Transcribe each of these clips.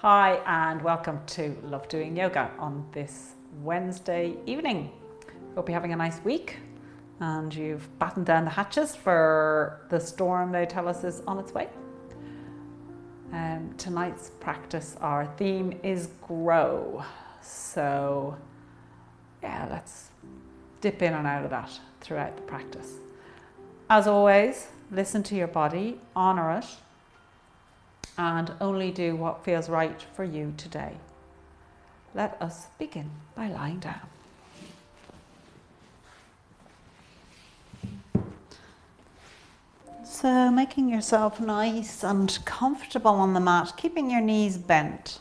Hi and welcome to Love Doing Yoga on this Wednesday evening. Hope you're having a nice week and you've battened down the hatches for the storm they tell us is on its way. Tonight's practice, our theme is grow. So yeah, let's dip in and out of that throughout the practice. As always, listen to your body, honour it, and only do what feels right for you today. Let us begin by lying down. So making yourself nice and comfortable on the mat, keeping your knees bent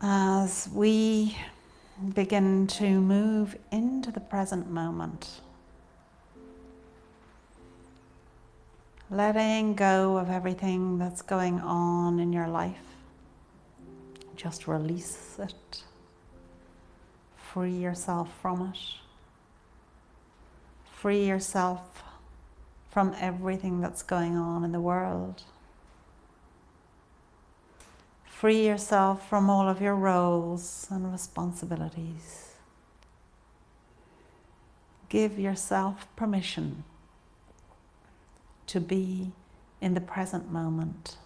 as we begin to move into the present moment. Letting go of everything that's going on in your life. Just release it. Free yourself from it. Free yourself from everything that's going on in the world. Free yourself from all of your roles and responsibilities. Give yourself permission to be in the present moment.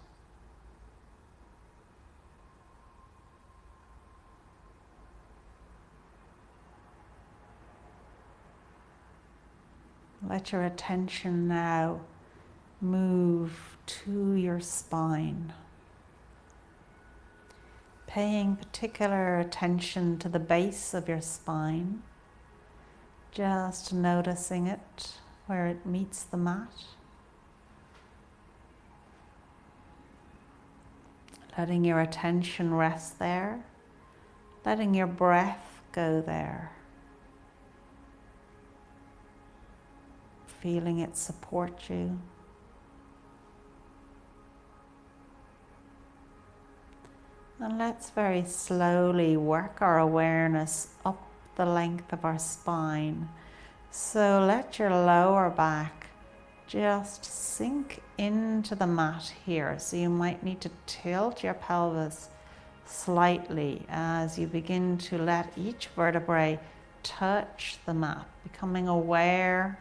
Let your attention now move to your spine. Paying particular attention to the base of your spine. Just noticing it where it meets the mat. Letting your attention rest there. Letting your breath go there. Feeling it support you. And let's very slowly work our awareness up the length of our spine. So let your lower back just sink into the mat here. So you might need to tilt your pelvis slightly as you begin to let each vertebrae touch the mat, becoming aware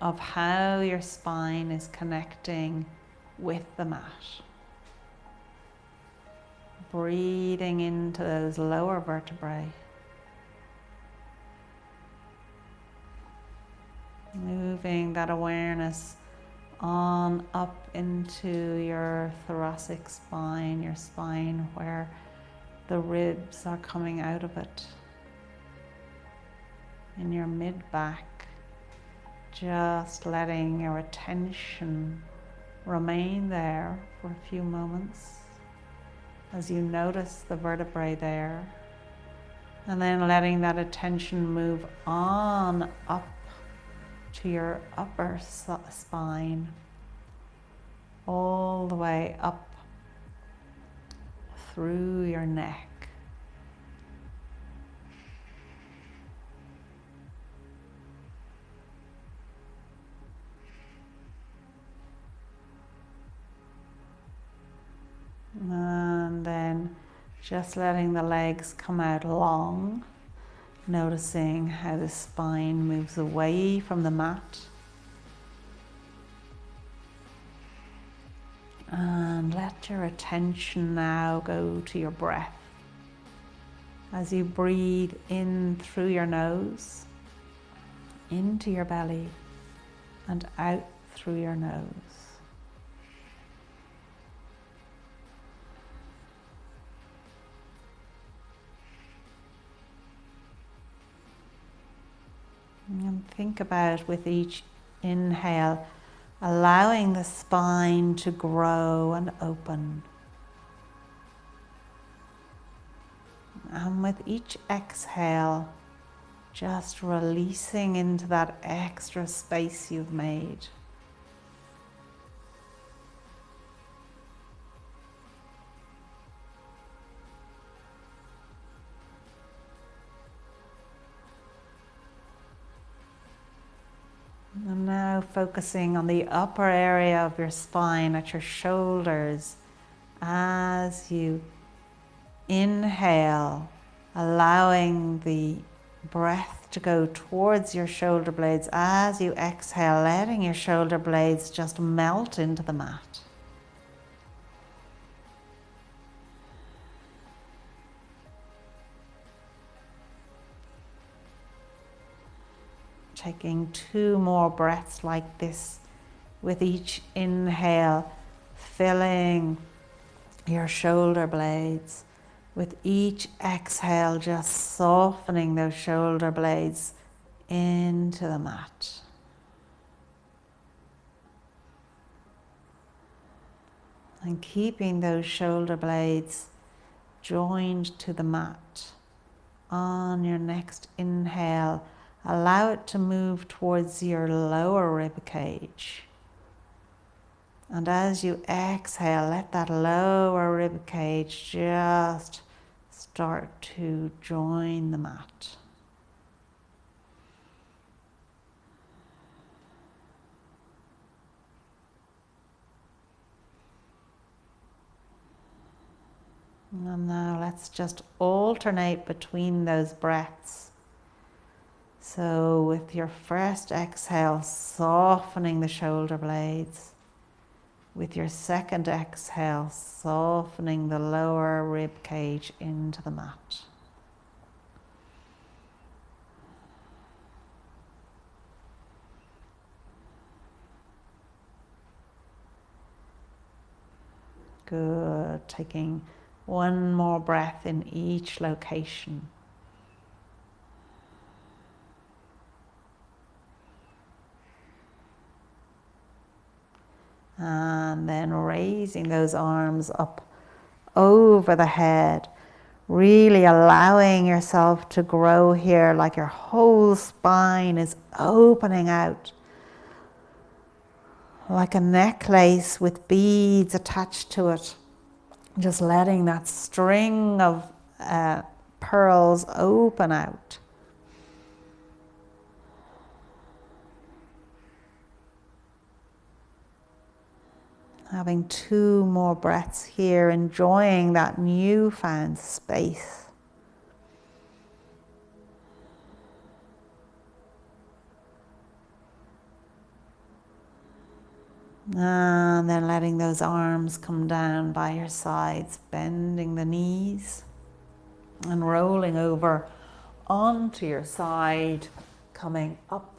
of how your spine is connecting with the mat. Breathing into those lower vertebrae. Moving that awareness on up into your thoracic spine, your spine where the ribs are coming out of it. In your mid-back, just letting your attention remain there for a few moments as you notice the vertebrae there. And then letting that attention move on up to your upper spine, all the way up through your neck. And then just letting the legs come out long. Noticing how the spine moves away from the mat. And let your attention now go to your breath. As you breathe in through your nose, into your belly, and out through your nose. And think about, with each inhale, allowing the spine to grow and open. And with each exhale, just releasing into that extra space you've made. And now focusing on the upper area of your spine at your shoulders as you inhale, allowing the breath to go towards your shoulder blades. As you exhale, letting your shoulder blades just melt into the mat. Taking 2 more breaths like this with each inhale, filling your shoulder blades. With each exhale, just softening those shoulder blades into the mat. And keeping those shoulder blades joined to the mat. On your next inhale, allow it to move towards your lower rib cage. And as you exhale, let that lower rib cage just start to join the mat. And now let's just alternate between those breaths. So with your first exhale, softening the shoulder blades. With your second exhale, softening the lower rib cage into the mat. Good. Taking 1 more breath in each location. And then raising those arms up over the head, really allowing yourself to grow here like your whole spine is opening out. Like a necklace with beads attached to it. Just letting that string of pearls open out. Having 2 more breaths here, enjoying that newfound space. And then letting those arms come down by your sides, bending the knees and rolling over onto your side, coming up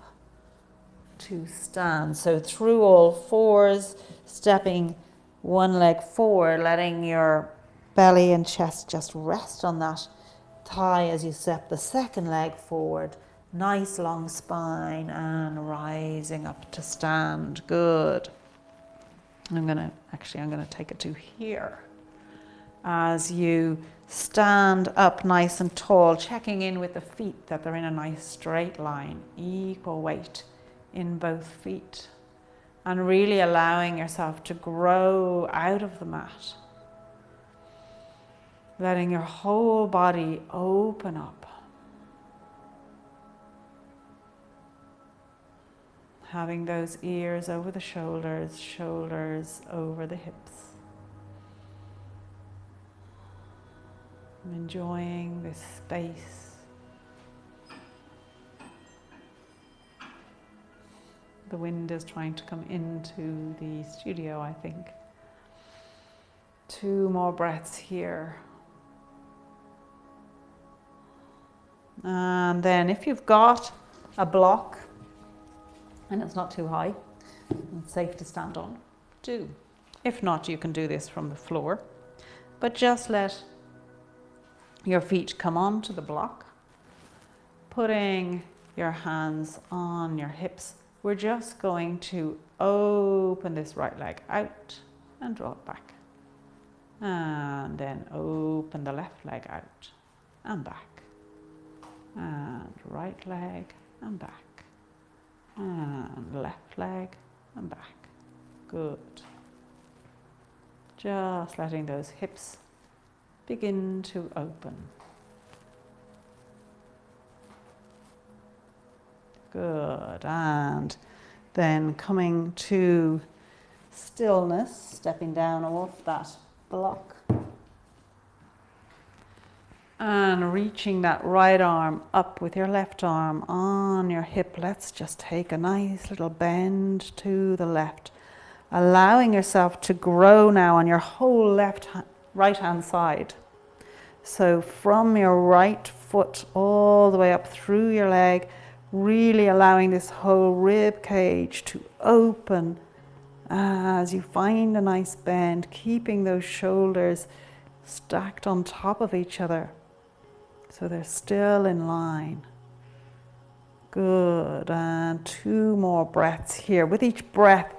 to stand. So through all 4s, stepping 1 leg forward, letting your belly and chest just rest on that thigh as you step the second leg forward. Nice long spine and rising up to stand. Good. I'm going to take it to here. As you stand up nice and tall, checking in with the feet that they're in a nice straight line, equal weight in both feet, and really allowing yourself to grow out of the mat, letting your whole body open up, having those ears over the shoulders, shoulders over the hips, and enjoying this space. The wind is trying to come into the studio, I think. 2 more breaths here. And then if you've got a block and it's not too high and it's safe to stand on, do. If not, you can do this from the floor. But just let your feet come onto the block, putting your hands on your hips. We're just going to open this right leg out and draw it back. And then open the left leg out and back. And right leg and back. And left leg and back. Good. Just letting those hips begin to open. Good. And Then coming to stillness, stepping down off that block. And reaching that right arm up with your left arm on your hip. Let's just take a nice little bend to the left. Allowing yourself to grow now on your whole right hand side. So from your right foot all the way up through your leg, really allowing this whole rib cage to open as you find a nice bend, keeping those shoulders stacked on top of each other. So they're still in line. Good, and 2 more breaths here. With each breath,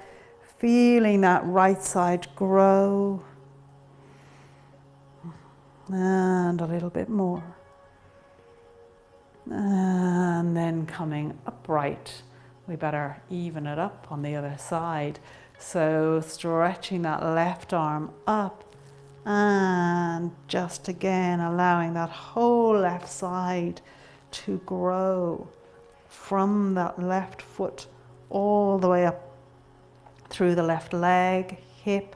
feeling that right side grow. And a little bit more. And then coming upright. We better even it up on the other side. So stretching that left arm up. And just again allowing that whole left side to grow from that left foot all the way up through the left leg, hip,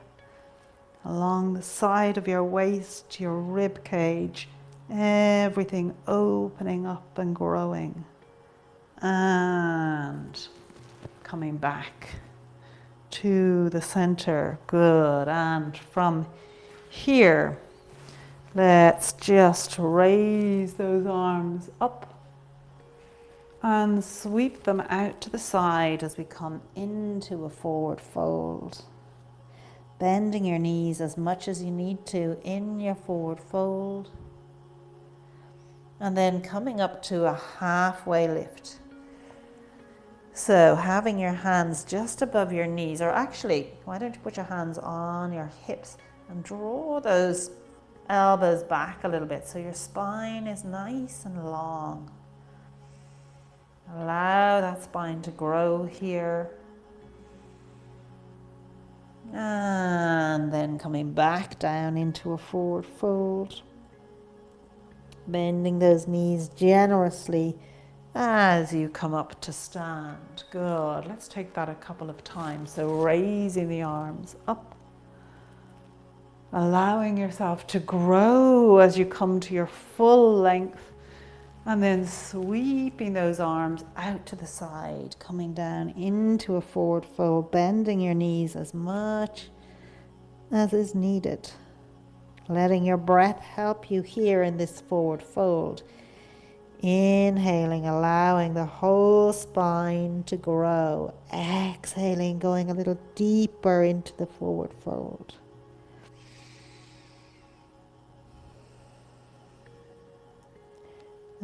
along the side of your waist, your rib cage, everything opening up and growing. And coming back to the center. Good. And from here, let's just raise those arms up and sweep them out to the side as we come into a forward fold. Bending your knees as much as you need to in your forward fold. And then coming up to a halfway lift. So having your hands just above your knees, or actually, why don't you put your hands on your hips and draw those elbows back a little bit so your spine is nice and long. Allow that spine to grow here. And then coming back down into a forward fold. Bending those knees generously as you come up to stand. Good. Let's take that a couple of times. So raising the arms up. Allowing yourself to grow as you come to your full length. And then sweeping those arms out to the side, coming down into a forward fold, bending your knees as much as is needed. Letting your breath help you here in this forward fold. Inhaling, allowing the whole spine to grow. Exhaling, going a little deeper into the forward fold.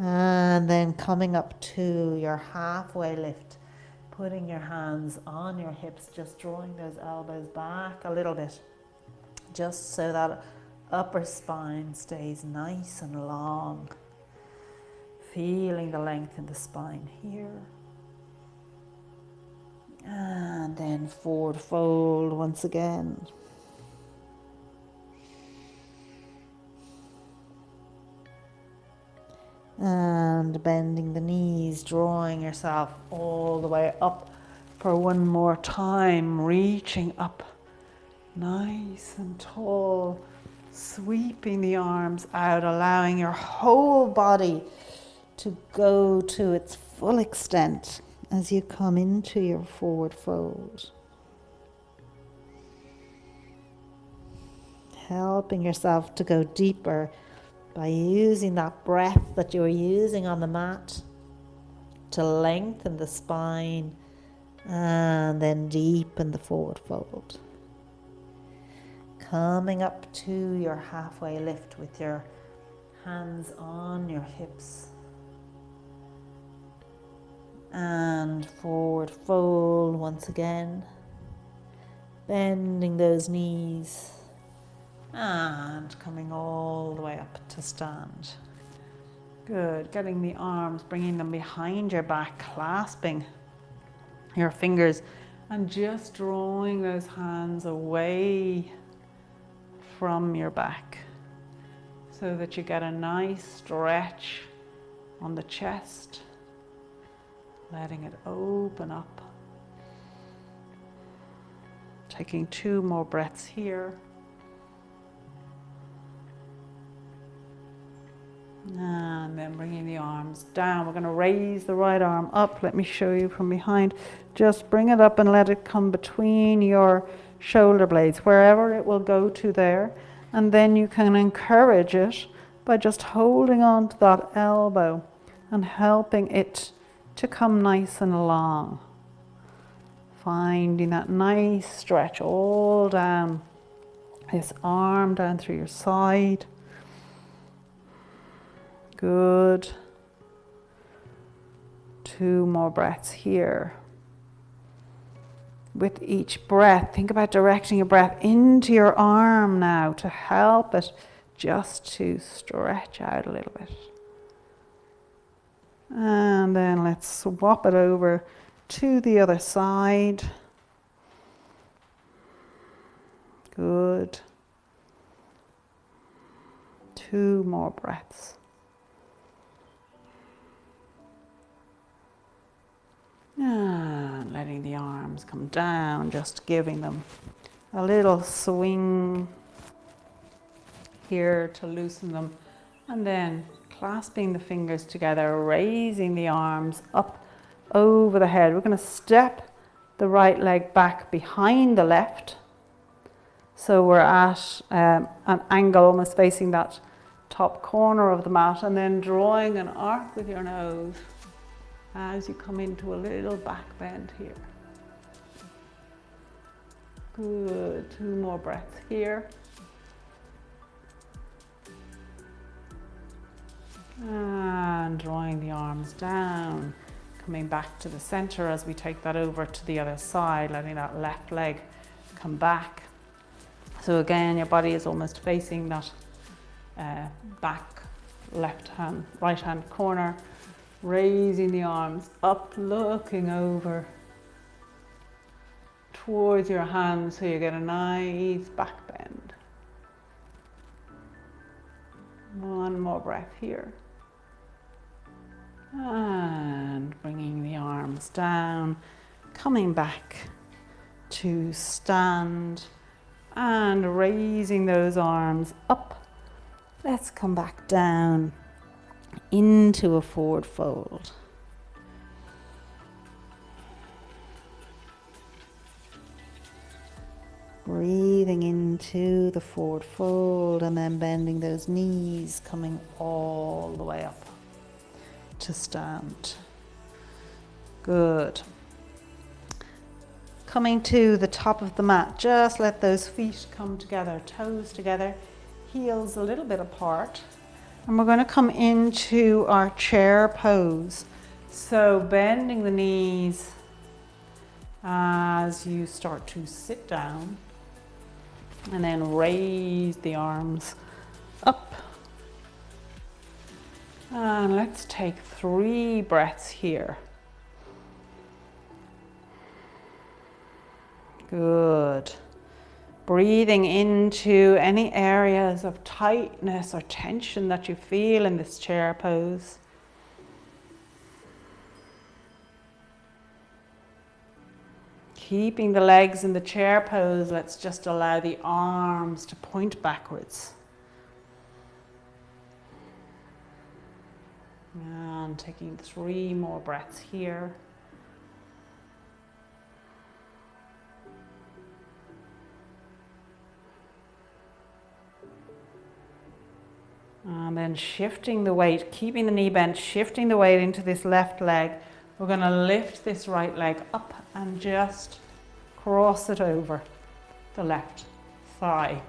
And then coming up to your halfway lift, putting your hands on your hips, just drawing those elbows back a little bit, just so that upper spine stays nice and long. Feeling the length in the spine here. And then forward fold once again. And bending the knees, drawing yourself all the way up for one more time, reaching up nice and tall, sweeping the arms out, allowing your whole body to go to its full extent as you come into your forward fold. Helping yourself to go deeper by using that breath that you were using on the mat to lengthen the spine and then deepen the forward fold. Coming up to your halfway lift with your hands on your hips. And forward fold once again. Bending those knees. And coming all the way up to stand. Good. Getting the arms, bringing them behind your back, clasping your fingers and just drawing those hands away from your back so that you get a nice stretch on the chest, letting it open up. Taking 2 more breaths here. And then bringing the arms down. We're going to raise the right arm up. Let me show you from behind. Just bring it up and let it come between your shoulder blades, wherever it will go to there. And then you can encourage it by just holding on to that elbow and helping it to come nice and long. Finding that nice stretch all down this arm, down through your side. Good. 2 more breaths here. With each breath, think about directing your breath into your arm now to help it just to stretch out a little bit. And then let's swap it over to the other side. Good. 2 more breaths. And letting the arms come down, just giving them a little swing here to loosen them. And then clasping the fingers together, raising the arms up over the head. We're going to step the right leg back behind the left. So we're at an angle, almost facing that top corner of the mat, and then drawing an arc with your nose as you come into a little back bend here. Good. 2 more breaths here. And drawing the arms down, coming back to the center as we take that over to the other side, letting that left leg come back. So again, your body is almost facing that back right hand corner, raising the arms up, looking over towards your hands so you get a nice back bend. 1 more breath here. And bringing the arms down, coming back to stand and raising those arms up. Let's come back down into a forward fold. Breathing into the forward fold and then bending those knees, coming all the way up to stand. Good. Coming to the top of the mat, just let those feet come together, toes together, heels a little bit apart. And we're going to come into our chair pose. So bending the knees as you start to sit down. And then raise the arms up. And let's take 3 breaths here. Good. Breathing into any areas of tightness or tension that you feel in this chair pose. Keeping the legs in the chair pose, let's just allow the arms to point backwards. And taking 3 more breaths here. And then shifting the weight, keeping the knee bent, shifting the weight into this left leg. We're going to lift this right leg up and just cross it over the left thigh.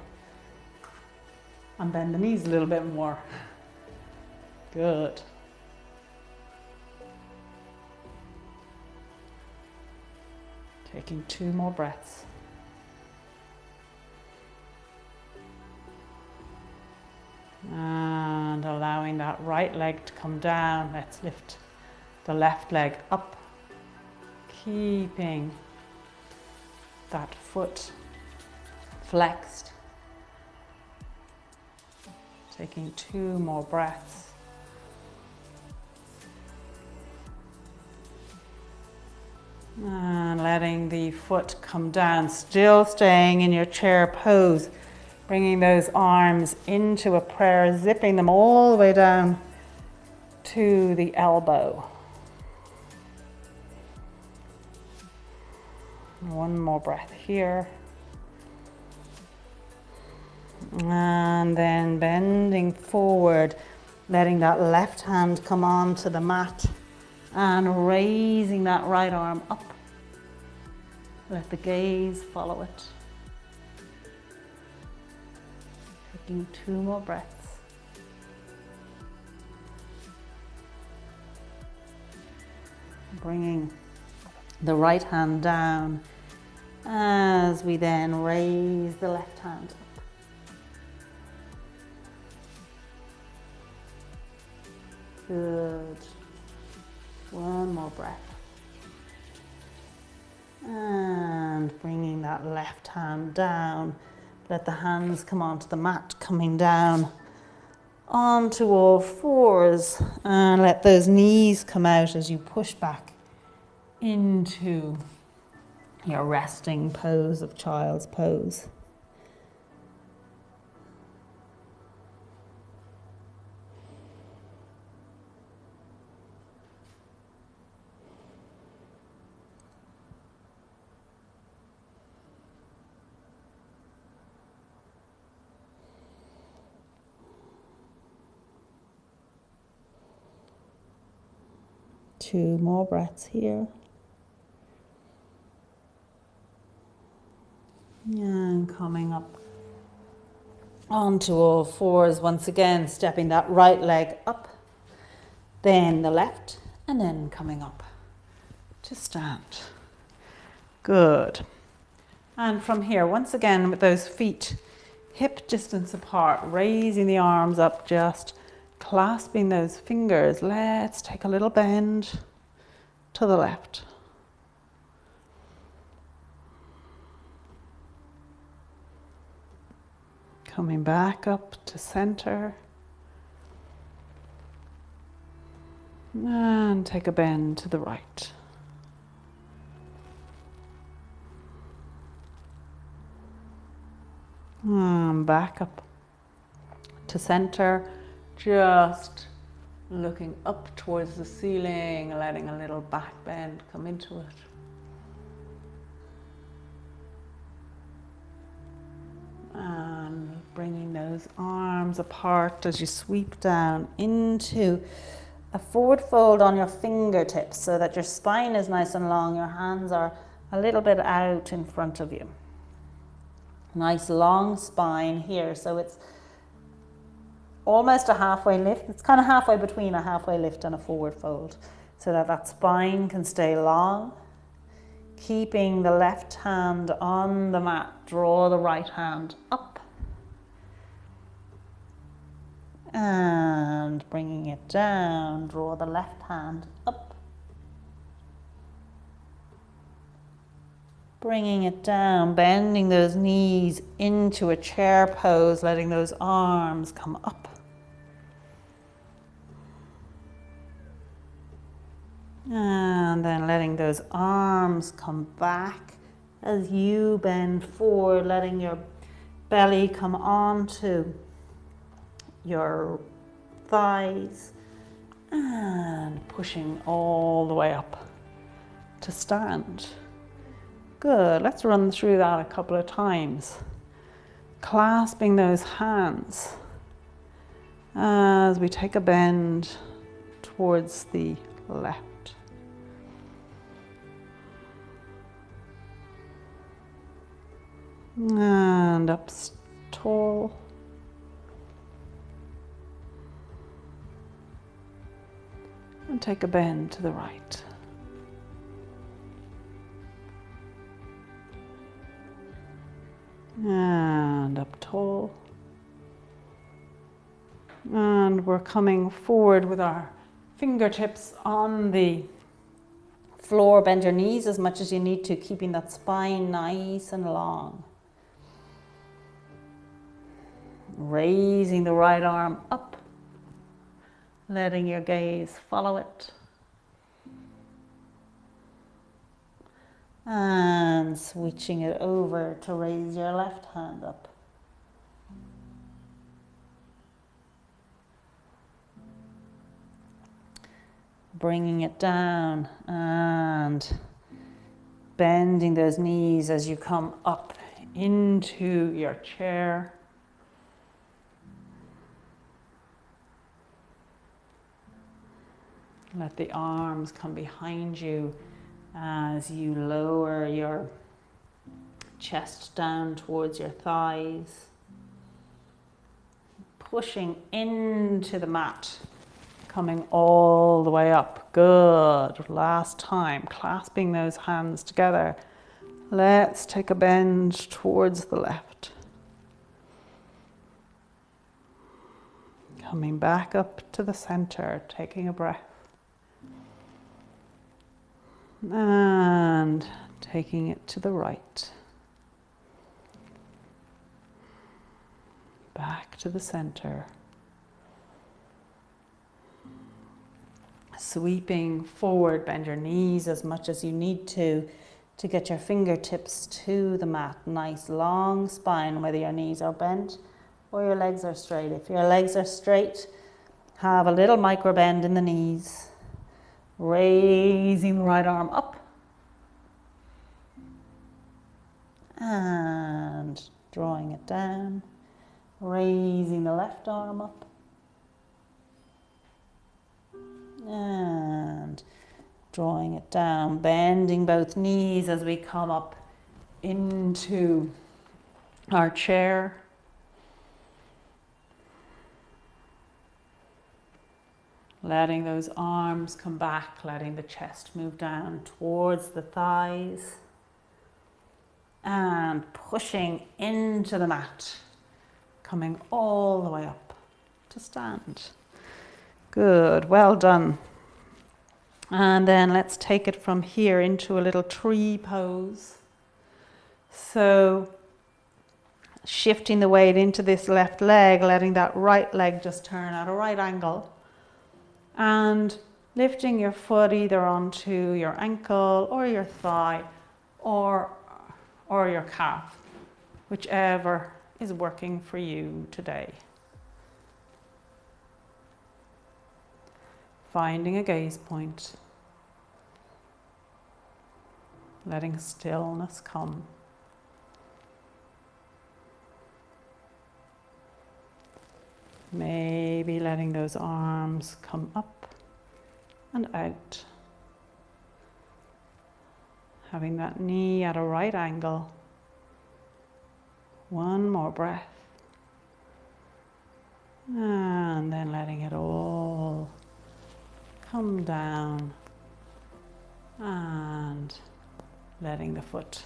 And bend the knees a little bit more. Good. Taking 2 more breaths. And allowing that right leg to come down. Let's lift the left leg up, keeping that foot flexed. Taking 2 more breaths. And letting the foot come down, still staying in your chair pose, bringing those arms into a prayer, zipping them all the way down to the elbow. One more breath here. And then bending forward, letting that left hand come onto the mat and raising that right arm up. Let the gaze follow it. Taking 2 more breaths. Bringing the right hand down as we then raise the left hand up. Good. One more breath. And bringing that left hand down. Let the hands come onto the mat, coming down onto all fours. And let those knees come out as you push back into your resting pose of child's pose. Two more breaths here. And coming up onto all fours once again, stepping that right leg up, then the left, and then coming up to stand. Good. And from here, once again, with those feet hip distance apart, raising the arms up, just clasping those fingers. Let's take a little bend to the left. Coming back up to center. And take a bend to the right. And back up to center. Just looking up towards the ceiling, letting a little back bend come into it. And bringing those arms apart as you sweep down into a forward fold on your fingertips so that your spine is nice and long, your hands are a little bit out in front of you. Nice long spine here, so it's almost a halfway lift. It's kind of halfway between a halfway lift and a forward fold, so that that spine can stay long. Keeping the left hand on the mat, draw the right hand up. And bringing it down, draw the left hand up. Bringing it down, bending those knees into a chair pose, letting those arms come up. And then letting those arms come back as you bend forward, letting your belly come onto your thighs and pushing all the way up to stand. Good, let's run through that a couple of times. Clasping those hands as we take a bend towards the left. And up tall. And take a bend to the right. And up tall. And we're coming forward with our fingertips on the floor. Bend your knees as much as you need to, keeping that spine nice and long. Raising the right arm up, letting your gaze follow it. And switching it over to raise your left hand up. Bringing it down and bending those knees as you come up into your chair. Let the arms come behind you as you lower your chest down towards your thighs. Pushing into the mat, coming all the way up. Good. Last time, clasping those hands together. Let's take a bend towards the left. Coming back up to the center, taking a breath. And taking it to the right. Back to the center. Sweeping forward, bend your knees as much as you need to get your fingertips to the mat. Nice long spine, whether your knees are bent or your legs are straight. If your legs are straight, have a little micro bend in the knees. Raising the right arm up. And drawing it down. Raising the left arm up. And drawing it down. Bending both knees as we come up into our chair. Letting those arms come back, letting the chest move down towards the thighs. And pushing into the mat, coming all the way up to stand. Good, well done. And then let's take it from here into a little tree pose. So shifting the weight into this left leg, letting that right leg just turn at a right angle. And lifting your foot either onto your ankle or your thigh or your calf, whichever is working for you today. Finding a gaze point. Letting stillness come. Maybe letting those arms come up and out. Having that knee at a right angle. One more breath. And then letting it all come down. And letting the foot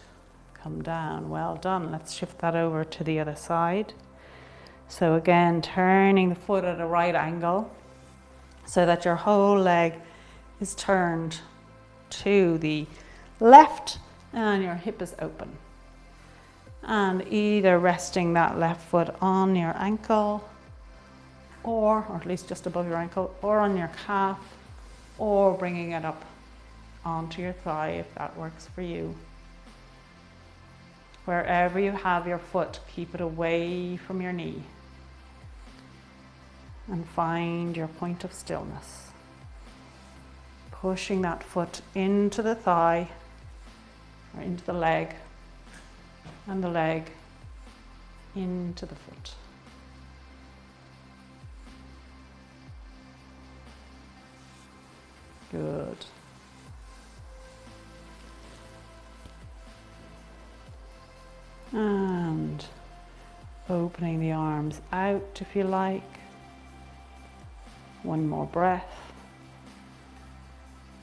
come down. Well done. Let's shift that over to the other side. So again, turning the foot at a right angle so that your whole leg is turned to the left and your hip is open. And either resting that left foot on your ankle or at least just above your ankle, or on your calf, or bringing it up onto your thigh if that works for you. Wherever you have your foot, keep it away from your knee. And find your point of stillness. Pushing that foot into the thigh, or into the leg, and the leg into the foot. Good. And opening the arms out if you like. One more breath.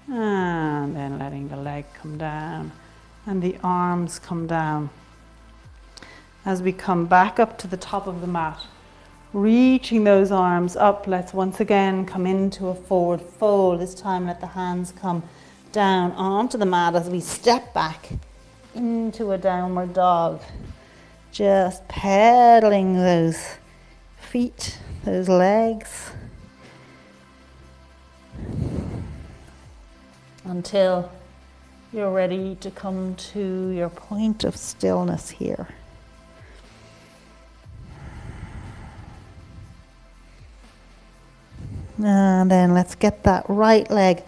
And then letting the leg come down and the arms come down. As we come back up to the top of the mat, reaching those arms up, let's once again come into a forward fold. This time let the hands come down onto the mat as we step back into a downward dog. Just pedaling those feet, those legs, until you're ready to come to your point of stillness here. And then let's get that right leg,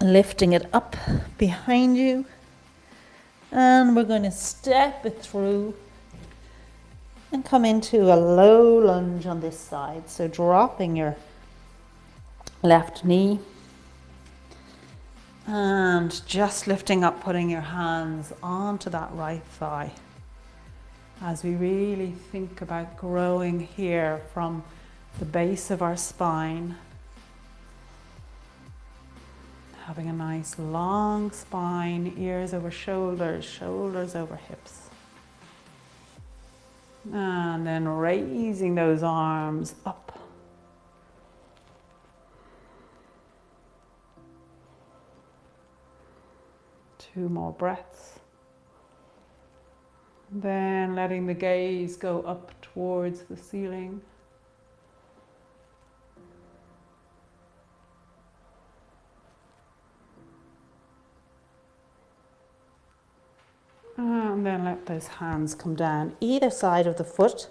lifting it up behind you. And we're going to step it through and come into a low lunge on this side. So dropping your left knee and just lifting up, putting your hands onto that right thigh as we really think about growing here from the base of our spine. Having a nice long spine, ears over shoulders, shoulders over hips. And then raising those arms up. Two more breaths. Then letting the gaze go up towards the ceiling. And then let those hands come down either side of the foot,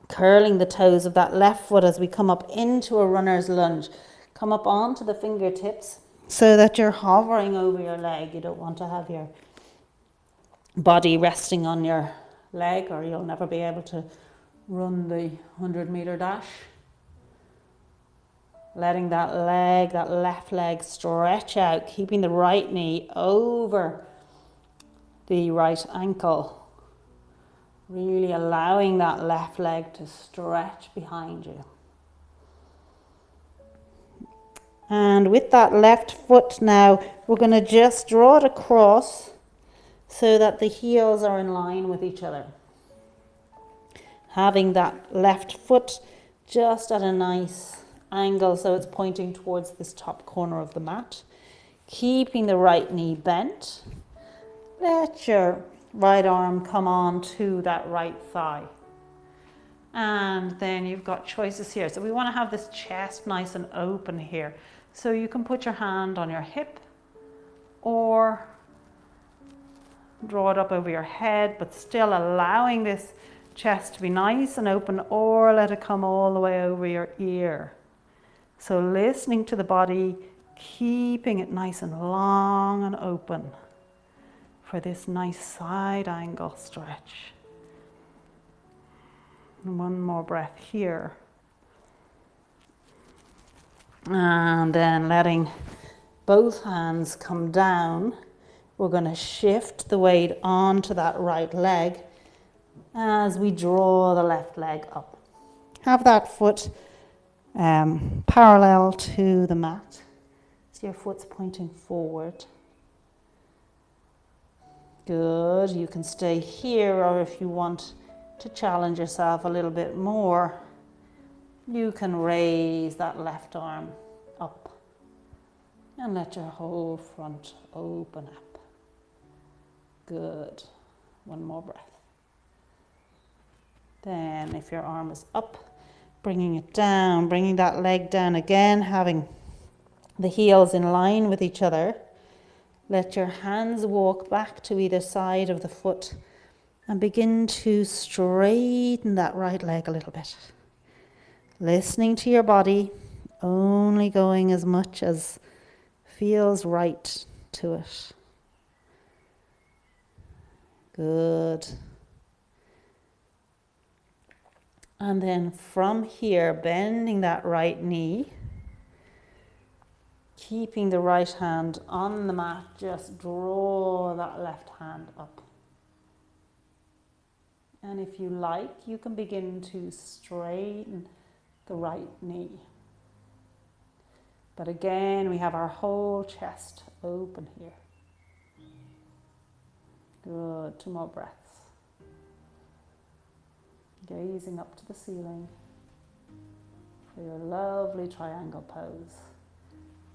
curling the toes of that left foot as we come up into a runner's lunge. Come up onto the fingertips so that you're hovering over your leg. You don't want to have your body resting on your leg or you'll never be able to run the 100-meter dash. Letting that left leg stretch out, keeping the right knee over the right ankle. Really allowing that left leg to stretch behind you. And with that left foot now, we're going to just draw it across so that the heels are in line with each other. Having that left foot just at a nice angle so it's pointing towards this top corner of the mat. Keeping the right knee bent. Let your right arm come on to that right thigh. And then you've got choices here. So we want to have this chest nice and open here. So you can put your hand on your hip or draw it up over your head, but still allowing this chest to be nice and open, or let it come all the way over your ear. So listening to the body, keeping it nice and long and open for this nice side angle stretch. And one more breath here. And then letting both hands come down, we're going to shift the weight onto that right leg as we draw the left leg up. Have that foot parallel to the mat. So your foot's pointing forward. Good. You can stay here, or if you want to challenge yourself a little bit more, you can raise that left arm up and let your whole front open up. Good. One more breath. Then if your arm is up, bringing it down, bringing that leg down again, having the heels in line with each other. Let your hands walk back to either side of the foot and begin to straighten that right leg a little bit. Listening to your body, only going as much as feels right to it. Good. And then from here, bending that right knee, keeping the right hand on the mat, just draw that left hand up. And if you like, you can begin to straighten the right knee. But again, we have our whole chest open here. Good, 2 more breaths. Gazing up to the ceiling for your lovely triangle pose.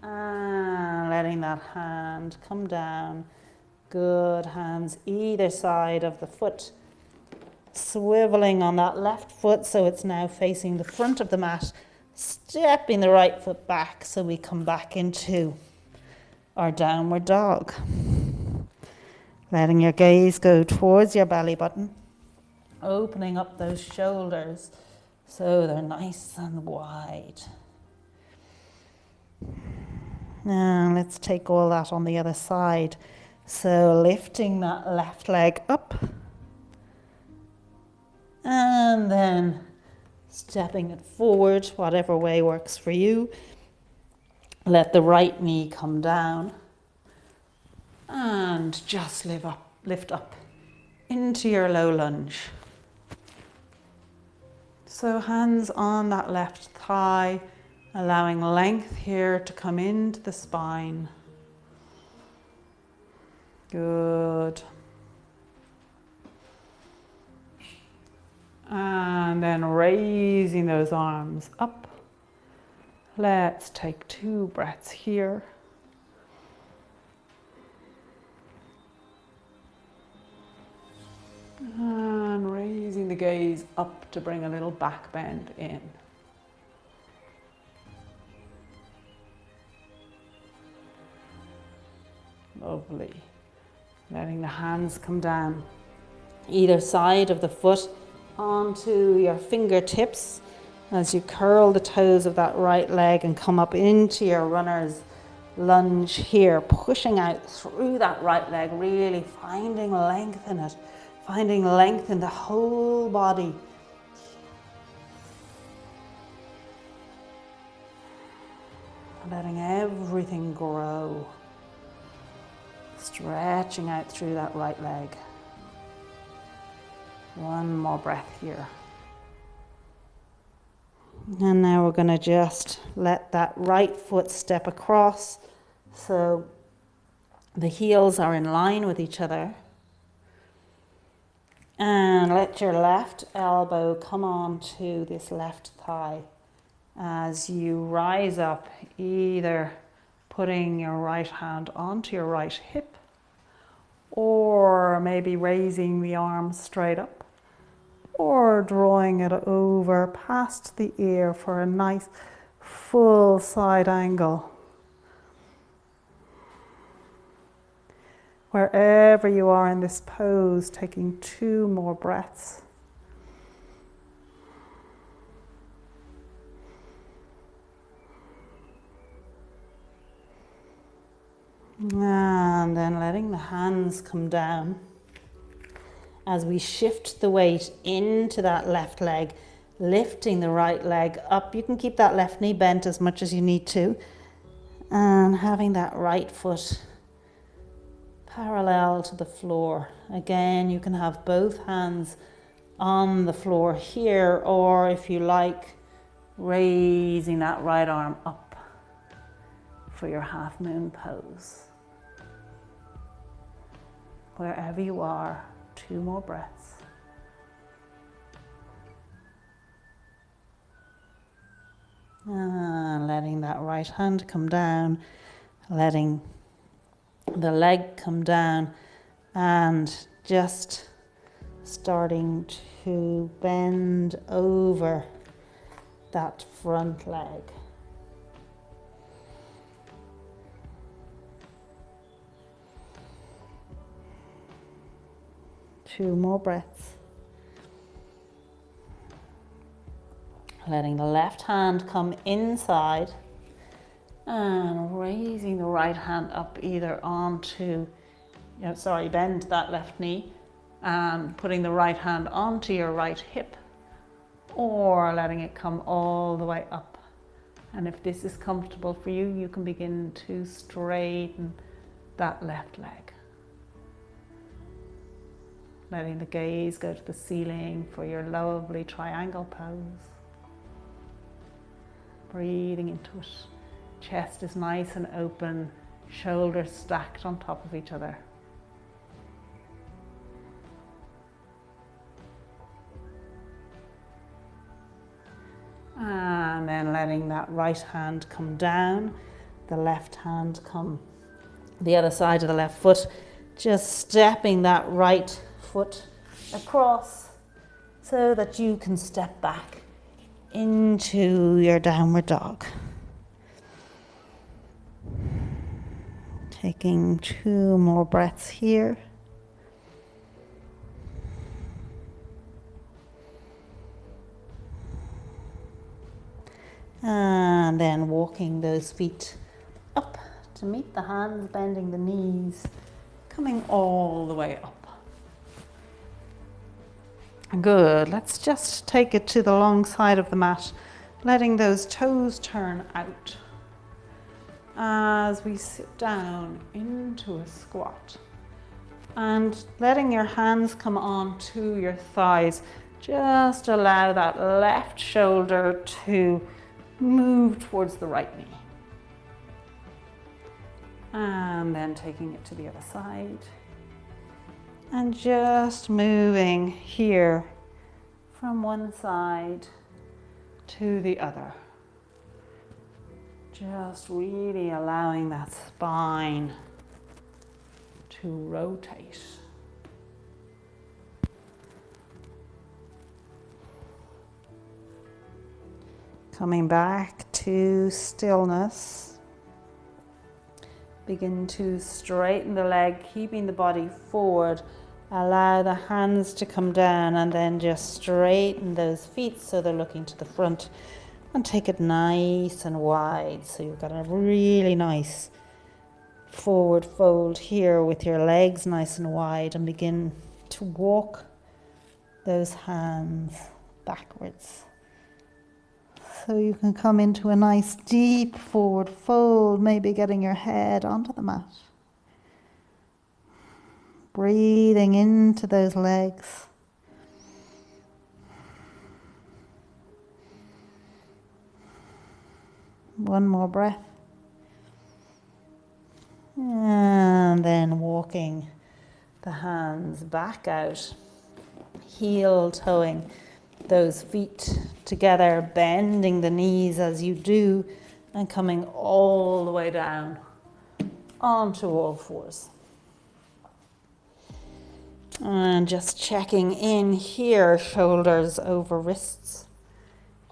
And letting that hand come down. Good, hands either side of the foot. Swiveling on that left foot so it's now facing the front of the mat. Stepping the right foot back so we come back into our downward dog. Letting your gaze go towards your belly button, opening up those shoulders so they're nice and wide. Now let's take all that on the other side. So lifting that left leg up and then stepping it forward, whatever way works for you. Let the right knee come down and just lift up into your low lunge. So hands on that left thigh, allowing length here to come into the spine. Good. And then raising those arms up. Let's take 2 breaths here. And raising the gaze up to bring a little back bend in. Lovely. Letting the hands come down either side of the foot onto your fingertips as you curl the toes of that right leg and come up into your runner's lunge here, pushing out through that right leg, really finding length in it, finding length in the whole body. Letting everything grow, stretching out through that right leg. One more breath here. And now we're going to just let that right foot step across so the heels are in line with each other. And let your left elbow come on to this left thigh as you rise up, either putting your right hand onto your right hip or maybe raising the arm straight up, or drawing it over past the ear for a nice full side angle. Wherever you are in this pose, taking 2 more breaths. And then letting the hands come down as we shift the weight into that left leg, lifting the right leg up. You can keep that left knee bent as much as you need to, and having that right foot parallel to the floor. Again, you can have both hands on the floor here, or if you like, raising that right arm up for your half moon pose. Wherever you are, 2 more breaths. And letting that right hand come down, letting the leg come down, and just starting to bend over that front leg. Two more breaths. Letting the left hand come inside and raising the right hand up either onto, bend that left knee and putting the right hand onto your right hip, or letting it come all the way up. And if this is comfortable for you, you can begin to straighten that left leg. Letting the gaze go to the ceiling for your lovely triangle pose. Breathing into it. Chest is nice and open, shoulders stacked on top of each other. And then letting that right hand come down, the left hand come the other side of the left foot, just stepping that right foot across so that you can step back into your downward dog. Taking 2 more breaths here. And then walking those feet up to meet the hands, bending the knees, coming all the way up. Good. Let's just take it to the long side of the mat, letting those toes turn out as we sit down into a squat. And letting your hands come onto your thighs. Just allow that left shoulder to move towards the right knee. And then taking it to the other side. And just moving here from one side to the other. Just really allowing that spine to rotate. Coming back to stillness. Begin to straighten the leg, keeping the body forward. Allow the hands to come down and then just straighten those feet so they're looking to the front. And take it nice and wide. So you've got a really nice forward fold here with your legs nice and wide, and begin to walk those hands backwards. So you can come into a nice deep forward fold, maybe getting your head onto the mat. Breathing into those legs. One more breath. And then walking the hands back out, heel toeing those feet together, bending the knees as you do, and coming all the way down onto all fours. And just checking in here, shoulders over wrists,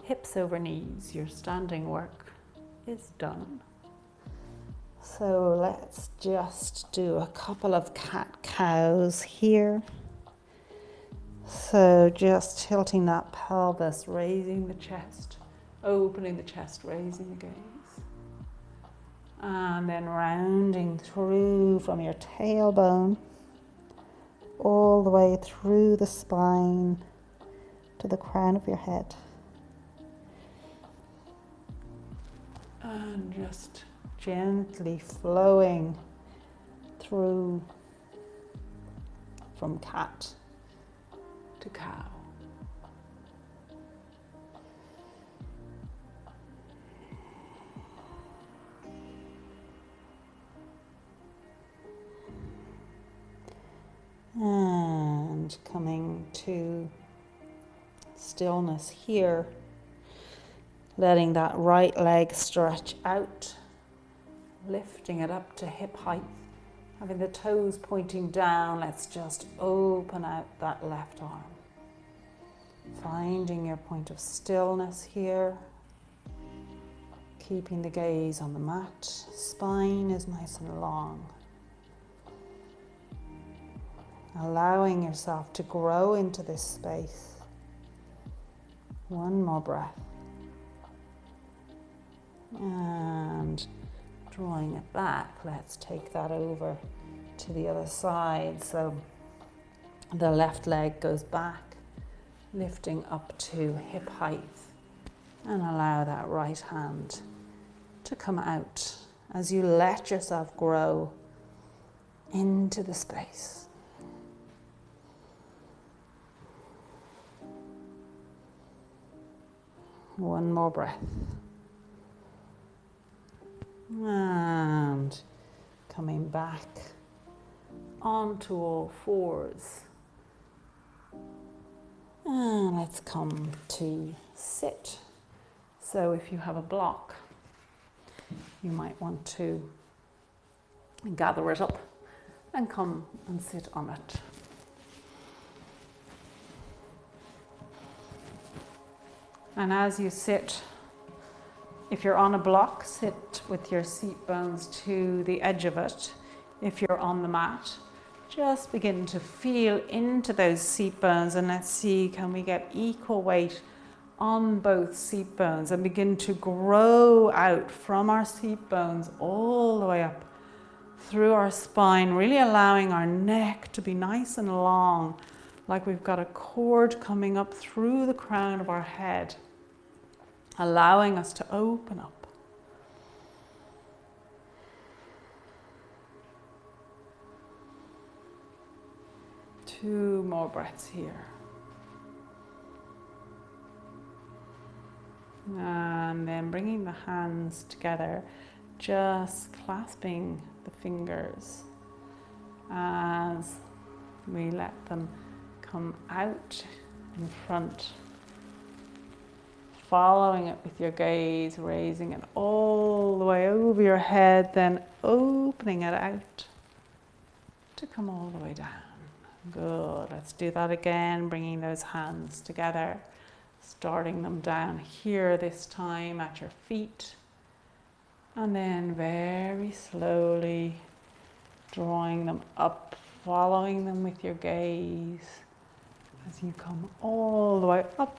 hips over knees. Your standing work is done. So let's just do a couple of cat-cows here. So just tilting that pelvis, raising the chest, opening the chest, raising the gaze. And then rounding through from your tailbone all the way through the spine to the crown of your head. And just gently flowing through from cat to cow. And coming to stillness here, letting that right leg stretch out, lifting it up to hip height, having the toes pointing down. Let's just open out that left arm. Finding your point of stillness here, keeping the gaze on the mat. Spine is nice and long. Allowing yourself to grow into this space. One more breath. And drawing it back, let's take that over to the other side. So the left leg goes back, lifting up to hip height, and allow that right hand to come out as you let yourself grow into the space. One more breath. And coming back onto all fours. And let's come to sit. So if you have a block, you might want to gather it up and come and sit on it. And as you sit, If you're on a block, sit with your seat bones to the edge of it. If you're on the mat, just begin to feel into those seat bones, and let's see, can we get equal weight on both seat bones and begin to grow out from our seat bones all the way up through our spine, really allowing our neck to be nice and long, like we've got a cord coming up through the crown of our head, allowing us to open up. 2 more breaths here. And then bringing the hands together, just clasping the fingers as we let them come out in front. Following it with your gaze, raising it all the way over your head, then opening it out to come all the way down. Good. Let's do that again, bringing those hands together, starting them down here this time at your feet, and then very slowly drawing them up, following them with your gaze as you come all the way up,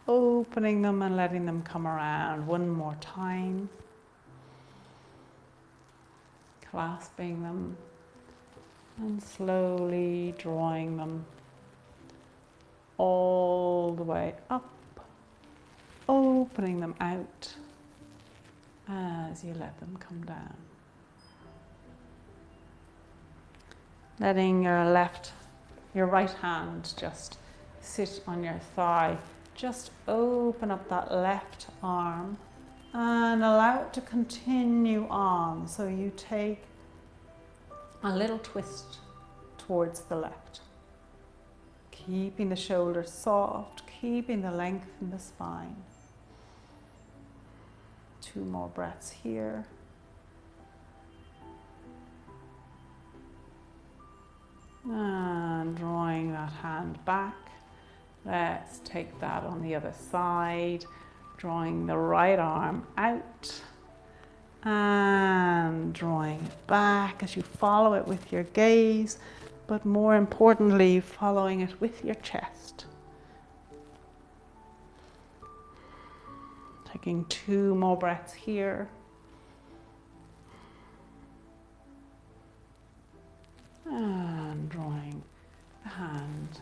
opening them and letting them come around. One more time, clasping them and slowly drawing them all the way up, opening them out as you let them come down. Letting your right hand just sit on your thigh. Just open up that left arm and allow it to continue on. So you take a little twist towards the left, keeping the shoulders soft, keeping the length in the spine. 2 more breaths here. And drawing that hand back. Let's take that on the other side, drawing the right arm out and drawing it back as you follow it with your gaze, but more importantly, following it with your chest. Taking 2 more breaths here. And drawing the hand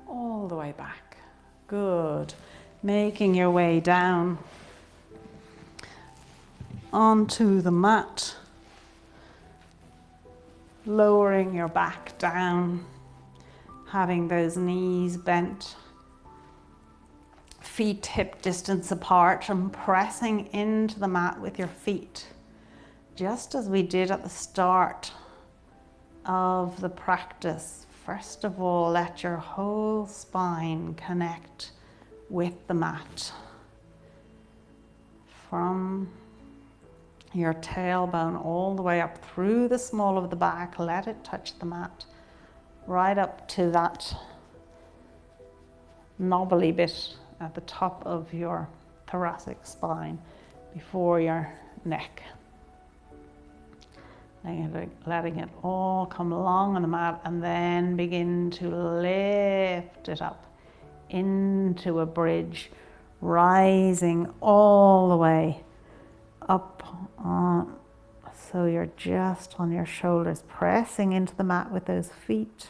all the way back. Good. Making your way down onto the mat. Lowering your back down. Having those knees bent. Feet hip distance apart, and pressing into the mat with your feet. Just as we did at the start of the practice. First of all, let your whole spine connect with the mat. From your tailbone all the way up through the small of the back, let it touch the mat. Right up to that knobbly bit at the top of your thoracic spine before your neck. Letting it all come along on the mat, and then begin to lift it up into a bridge, rising all the way up on, so you're just on your shoulders, pressing into the mat with those feet.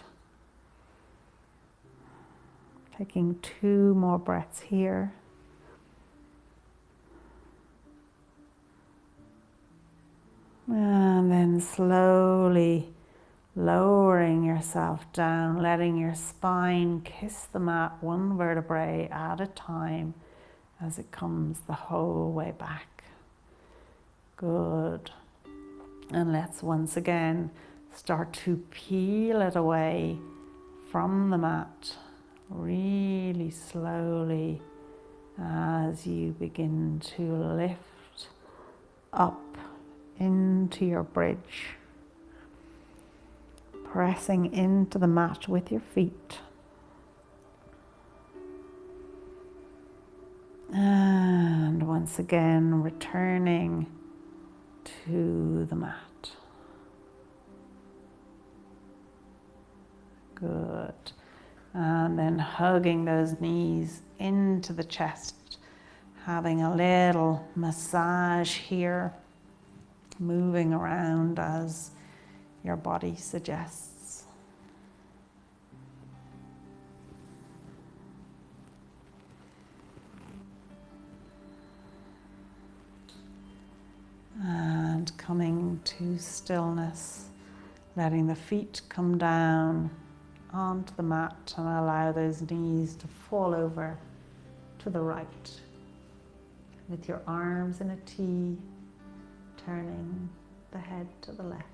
Taking 2 more breaths here. And then slowly lowering yourself down, letting your spine kiss the mat 1 vertebrae at a time as it comes the whole way back. Good. And let's once again start to peel it away from the mat, really slowly, as you begin to lift up into your bridge, pressing into the mat with your feet. And once again, returning to the mat. Good. And then hugging those knees into the chest, having a little massage here, moving around as your body suggests. And coming to stillness, letting the feet come down onto the mat and allow those knees to fall over to the right. With your arms in a T, turning the head to the left.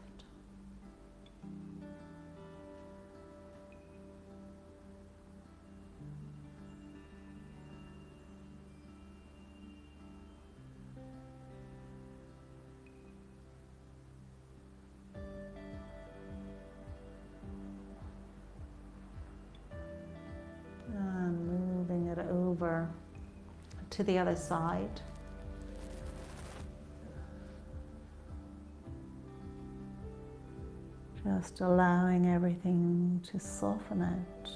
And moving it over to the other side. Just allowing everything to soften out.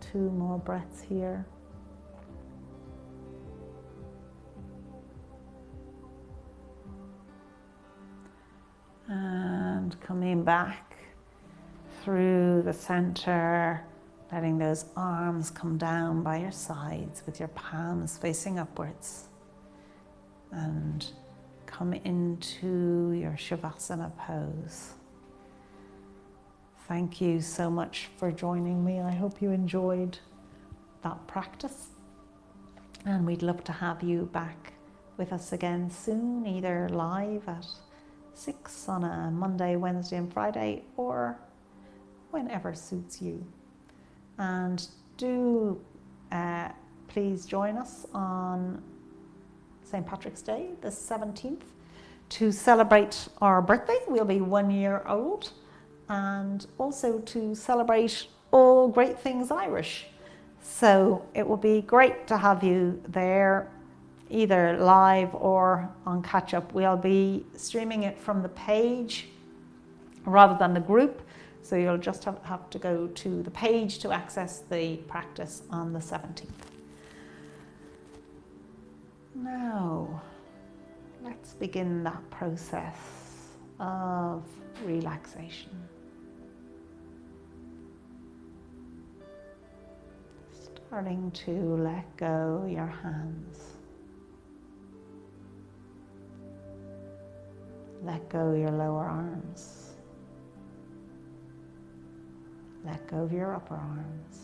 Two more breaths here. And coming back through the center, letting those arms come down by your sides with your palms facing upwards. And come into your Shavasana pose. Thank you so much for joining me. I hope you enjoyed that practice. And we'd love to have you back with us again soon, either live at 6 on a Monday, Wednesday and Friday, or whenever suits you. And do please join us on St. Patrick's Day, the 17th, to celebrate our birthday. We'll be 1 year old, and also to celebrate all great things Irish. So it will be great to have you there, either live or on catch up. We'll be streaming it from the page rather than the group. So you'll just have to go to the page to access the practice on the 17th. Now, let's begin that process of relaxation. Starting to let go your hands. Let go your lower arms. Let go of your upper arms.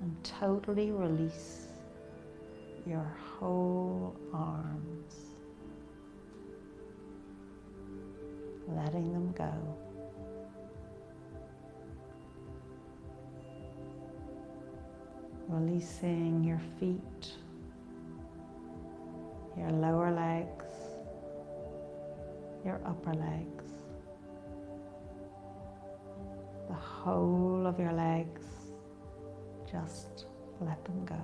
And totally release your whole arms. Letting them go. Releasing your feet, your lower legs, your upper legs, the whole of your legs. Just let them go.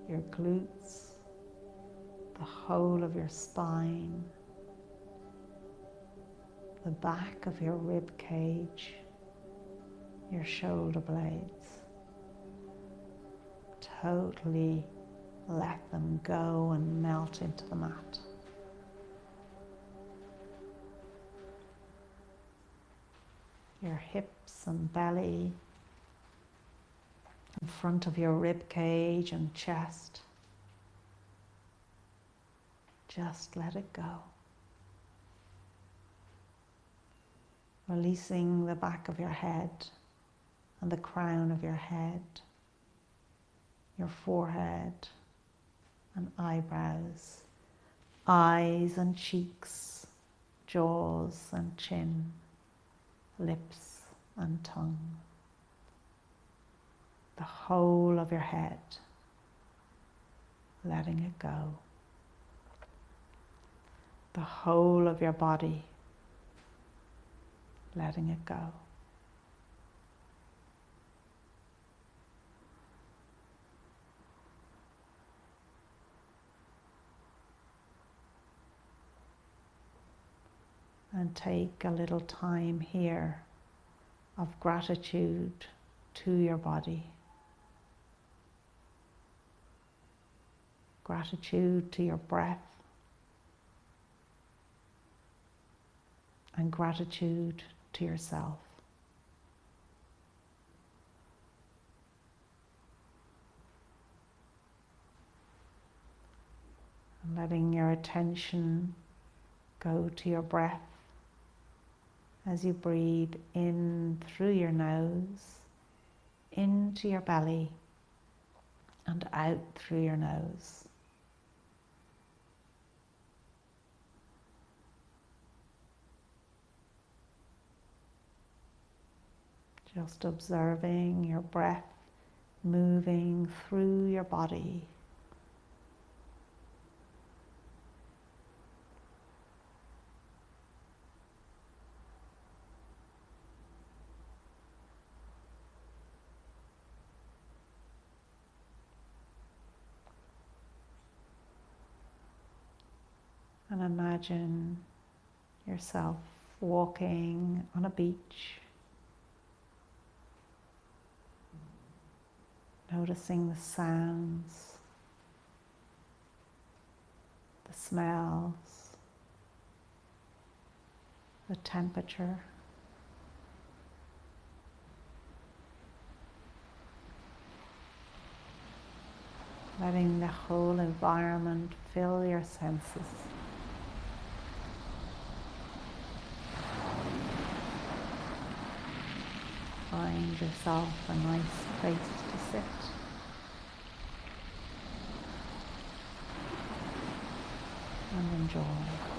Your glutes, the whole of your spine, the back of your rib cage, your shoulder blades. Totally let them go and melt into the mat. Your hips and belly, in front of your rib cage and chest. Just let it go. Releasing the back of your head and the crown of your head, your forehead and eyebrows, eyes and cheeks, jaws and chin, lips and tongue. The whole of your head, letting it go. The whole of your body, letting it go. And take a little time here of gratitude to your body. Gratitude to your breath. And gratitude to yourself. And letting your attention go to your breath as you breathe in through your nose, into your belly, and out through your nose. Just observing your breath moving through your body. And imagine yourself walking on a beach, noticing the sounds, the smells, the temperature. Letting the whole environment fill your senses. Find yourself a nice place to sit. And enjoy.